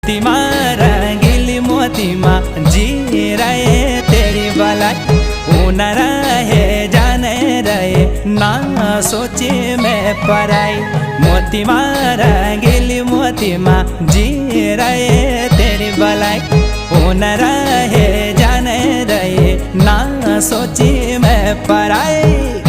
मोती माँ रंगीली मोती माँ जी रहे तेरी भलाई। न रहे जाने रहे ना सोचे मैं पराई। मोती माँ रंगीली मोती माँ जी रहे तेरी भलाई। न रहे जाने रहे ना सोचे मैं पराई।